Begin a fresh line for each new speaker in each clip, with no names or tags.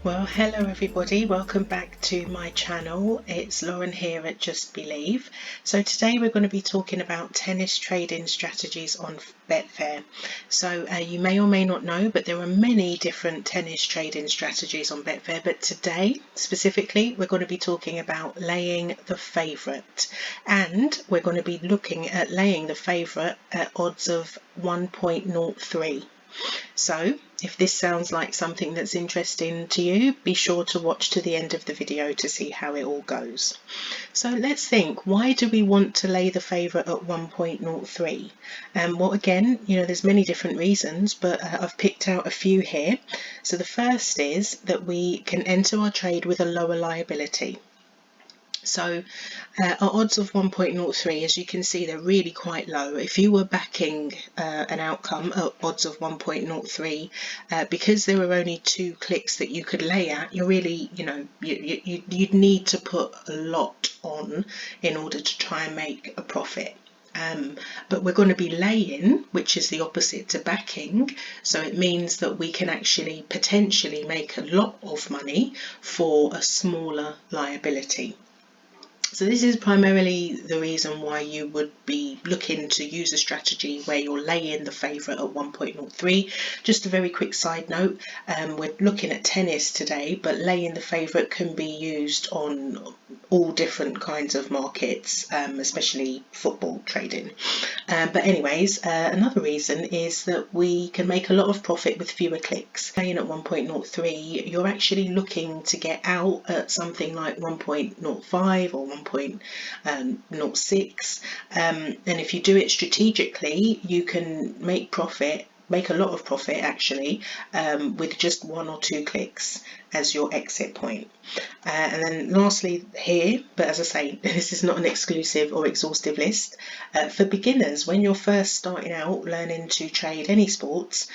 Well, hello everybody, welcome back to my channel. It's Lauren here at Just Believe. So today we're going to be talking about tennis trading strategies on Betfair. So you may or may not know, but there are many different tennis trading strategies on Betfair, but today specifically we're going to be talking about laying the favourite, and we're going to be looking at laying the favourite at odds of 1.03. So if this sounds like something that's interesting to you, be sure to watch to the end of the video to see how it all goes. So let's think, why do we want to lay the favourite at 1.03? Well, again, there's many different reasons, but I've picked out a few here. So the first is that we can enter our trade with a lower liability. So our odds of 1.03, as you can see, they're really quite low. If you were backing an outcome at odds of 1.03, because there were only 2 clicks that you could lay at, you're really, you'd need to put a lot on in order to try and make a profit. But we're going to be laying, which is the opposite to backing, so it means that we can actually potentially make a lot of money for a smaller liability. So this is primarily the reason why you would be looking to use a strategy where you're laying the favourite at 1.03. Just a very quick side note, we're looking at tennis today, but laying the favourite can be used on all different kinds of markets, especially football trading. But anyways, another reason is that we can make a lot of profit with fewer clicks. Laying at 1.03, you're actually looking to get out at something like 1.05 or 1.06, and if you do it strategically, you can make a lot of profit actually, with just 1 or 2 clicks as your exit point. And then lastly here, but as I say, this is not an exclusive or exhaustive list, for beginners, when you're first starting out learning to trade any sports,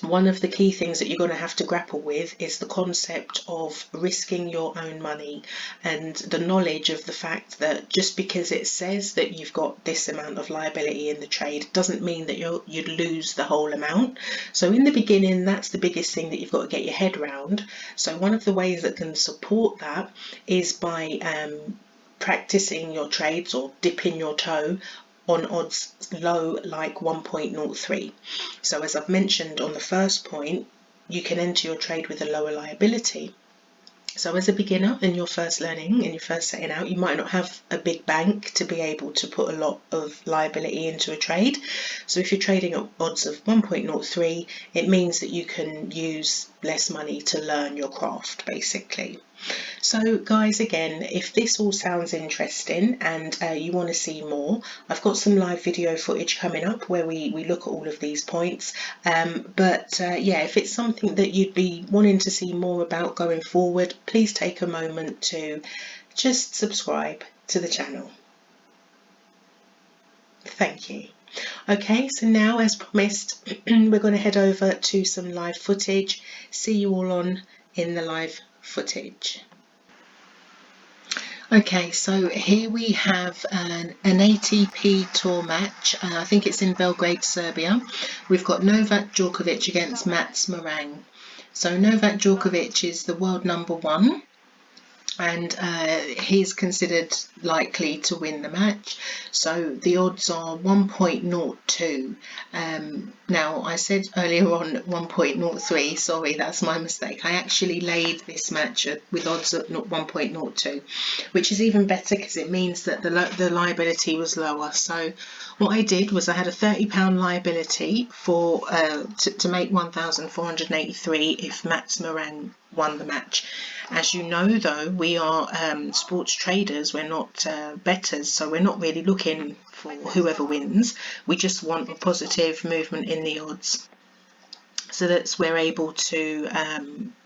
one of the key things that you're going to have to grapple with is the concept of risking your own money, and the knowledge of the fact that just because it says that you've got this amount of liability in the trade doesn't mean that you'd lose the whole amount. So in the beginning, that's the biggest thing that you've got to get your head around. So one of the ways that can support that is by practicing your trades or dipping your toe on odds low like 1.03. So as I've mentioned on the first point, you can enter your trade with a lower liability. So as a beginner and you're first learning and you're first setting out, you might not have a big bank to be able to put a lot of liability into a trade. So if you're trading at odds of 1.03, it means that you can use less money to learn your craft basically. So guys, again, if this all sounds interesting and you want to see more, I've got some live video footage coming up where we look at all of these points, but yeah, if it's something that you'd be wanting to see more about going forward, please take a moment to just subscribe to the channel. Thank you. Okay, so now as promised, we're going to head over to some live footage. See you all on in the live footage. Okay, so here we have an ATP tour match. I think it's in Belgrade, Serbia. We've got Novak Djokovic against Mats Morang. So Novak Djokovic is the world #1, and he's considered likely to win the match. So the odds are 1.02. Now I said earlier on 1.03, sorry, that's my mistake. I actually laid this match with odds at 1.02, which is even better because it means that the liability was lower. So what I did was I had a £30 liability for to make 1,483 if Mats Morang won the match. As you know though, we are sports traders, we're not bettors, so we're not really looking for whoever wins. We just want a positive movement in the odds so that we're able to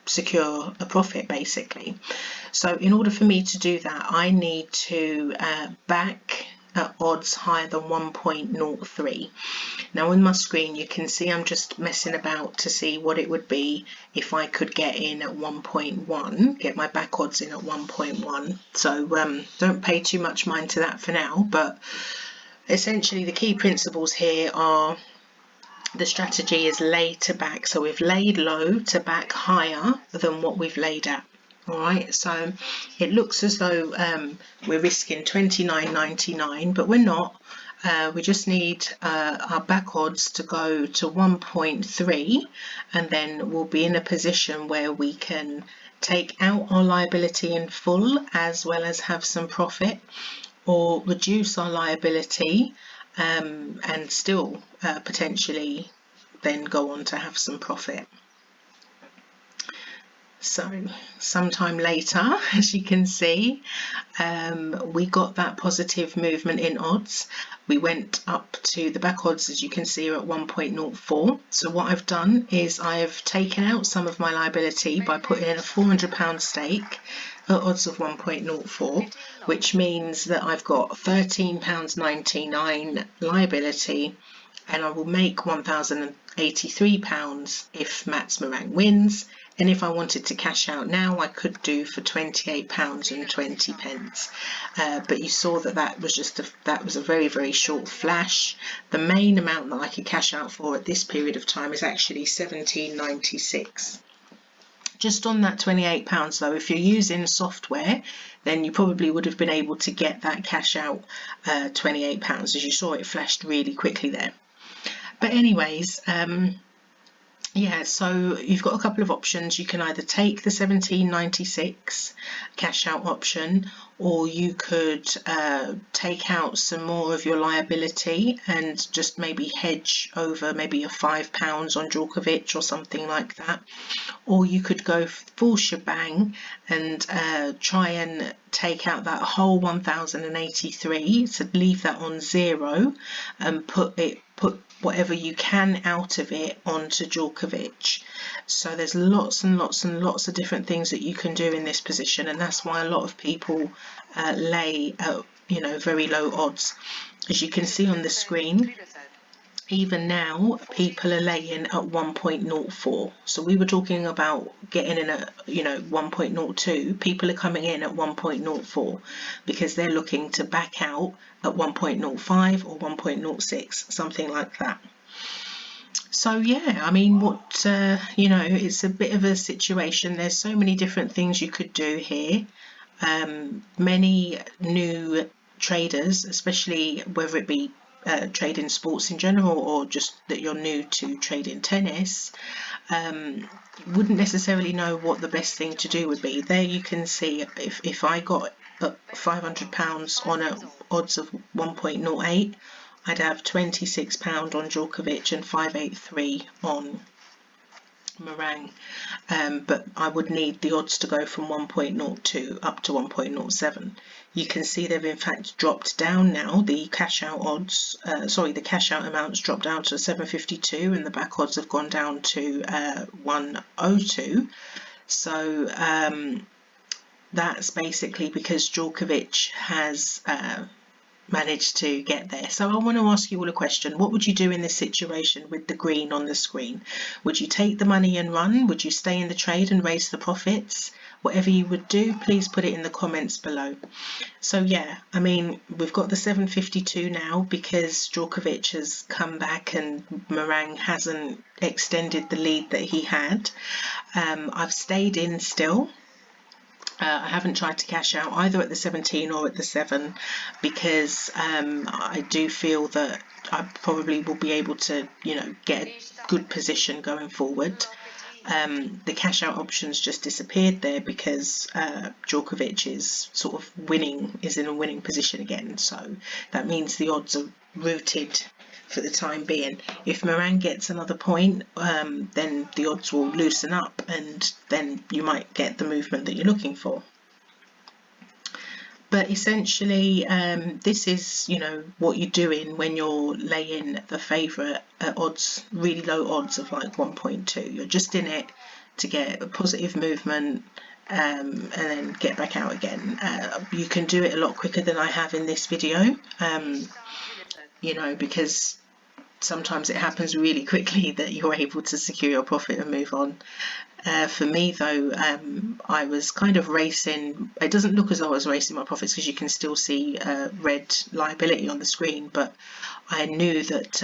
secure a profit basically. So in order for me to do that, I need to back at odds higher than 1.03. Now on my screen you can see I'm just messing about to see what it would be if I could get in at 1.1, get my back odds in at 1.1. So don't pay too much mind to that for now, but essentially the key principles here are the strategy is lay to back. So we've laid low to back higher than what we've laid at. All right, so it looks as though we're risking 29.99, but we're not. We just need our back odds to go to 1.3, and then we'll be in a position where we can take out our liability in full as well as have some profit, or reduce our liability and still potentially then go on to have some profit. So sometime later, as you can see, we got that positive movement in odds. We went up to the back odds, as you can see, are at 1.04. So what I've done is I've taken out some of my liability by putting in a £400 stake at odds of 1.04, which means that I've got £13.99 liability, and I will make £1,083 if Mats Meringue wins. And if I wanted to cash out now, I could do for £28.20. But you saw that that was a very, very short flash. The main amount that I could cash out for at this period of time is actually £17.96. Just on that £28 though, if you're using software, then you probably would have been able to get that cash out £28, as you saw it flashed really quickly there. But anyways, yeah, so you've got a couple of options. You can either take the £17.96 cash out option, or you could take out some more of your liability and just maybe hedge over maybe a £5 on Djokovic or something like that. Or you could go full shebang and try and take out that whole 1,083, so leave that on zero and put whatever you can out of it onto Djokovic. So there's lots and lots and lots of different things that you can do in this position, and that's why a lot of people lay at very low odds. As you can see on the screen, even now people are laying at 1.04. So we were talking about getting in at 1.02. People are coming in at 1.04 because they're looking to back out at 1.05 or 1.06, something like that. So yeah, I mean, it's a bit of a situation. There's so many different things you could do here. Many new traders, especially whether it be trading sports in general or just that you're new to trading tennis, wouldn't necessarily know what the best thing to do would be. There you can see if I got £500 on odds of 1.08, I'd have £26 on Djokovic and 583 on Meringue, but I would need the odds to go from 1.02 up to 1.07. You can see they've in fact dropped down now. The cash out odds, the cash out amounts dropped down to 752, and the back odds have gone down to 102. So that's basically because Djokovic has managed to get there. So I want to ask you all a question. What would you do in this situation with the green on the screen? Would you take the money and run? Would you stay in the trade and raise the profits? Whatever you would do, please put it in the comments below. So yeah, I mean, we've got the 752 now because Djokovic has come back and Meringue hasn't extended the lead that he had. I've stayed in still. I haven't tried to cash out either at the 17 or at the 7 because I do feel that I probably will be able to, get a good position going forward. The cash out options just disappeared there because Djokovic is sort of is in a winning position again. So that means the odds are rooted for the time being. If Meringue gets another point, then the odds will loosen up and then you might get the movement that you're looking for. But essentially, this is, what you're doing when you're laying the favourite at odds, really low odds of like 1.2. You're just in it to get a positive movement and then get back out again. You can do it a lot quicker than I have in this video, because sometimes it happens really quickly that you're able to secure your profit and move on. For me though, I was kind of racing. It doesn't look as though I was racing my profits because you can still see red liability on the screen, but I knew that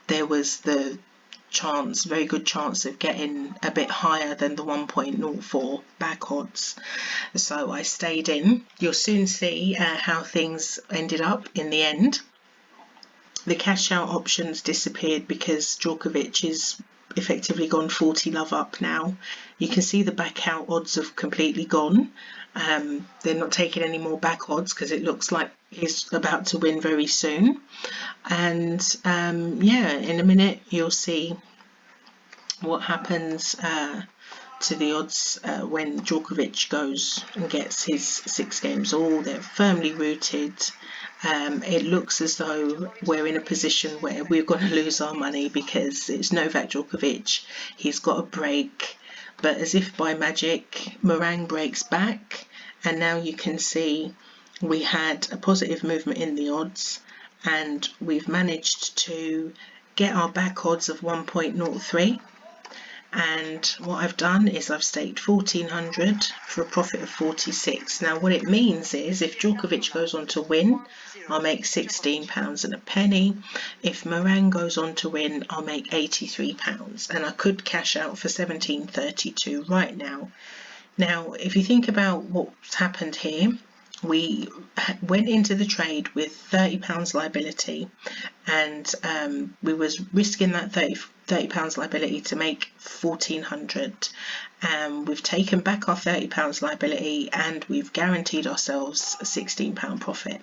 there was the chance, very good chance of getting a bit higher than the 1.04 back odds. So I stayed in. You'll soon see how things ended up in the end. The cash out options disappeared because Djokovic is effectively gone 40 love up now. You can see the back out odds have completely gone. They're not taking any more back odds because it looks like he's about to win very soon. And yeah, in a minute you'll see what happens to the odds when Djokovic goes and gets his 6 games all. They're firmly rooted. It looks as though we're in a position where we're going to lose our money because it's Novak Djokovic. He's got a break, but as if by magic, Meringue breaks back, and now you can see we had a positive movement in the odds, and we've managed to get our back odds of 1.03. And what I've done is I've staked 1400 for a profit of 46. Now what it means is if Djokovic goes on to win, I'll make £16 and a penny. If Meringue goes on to win, I'll make £83, and I could cash out for £17.32 right now. Now if you think about what's happened here, we went into the trade with £30 liability, and we was risking that £30 liability to make 1400. We've taken back our £30 liability and we've guaranteed ourselves a £16 profit,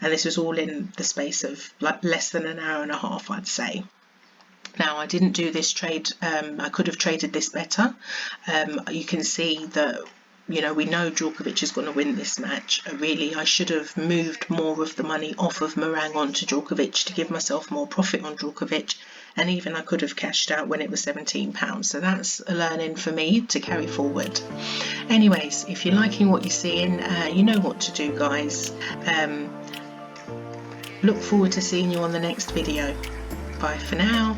and this was all in the space of like less than an hour and a half, I'd say. Now I didn't do this trade, I could have traded this better. You can see that, you know, we know Djokovic is going to win this match. Really, I should have moved more of the money off of Meringue onto Djokovic to give myself more profit on Djokovic, and even I could have cashed out when it was £17. So that's a learning for me to carry forward. Anyways, if you're liking what you're seeing, you know what to do, guys. Look forward to seeing you on the next video. Bye for now.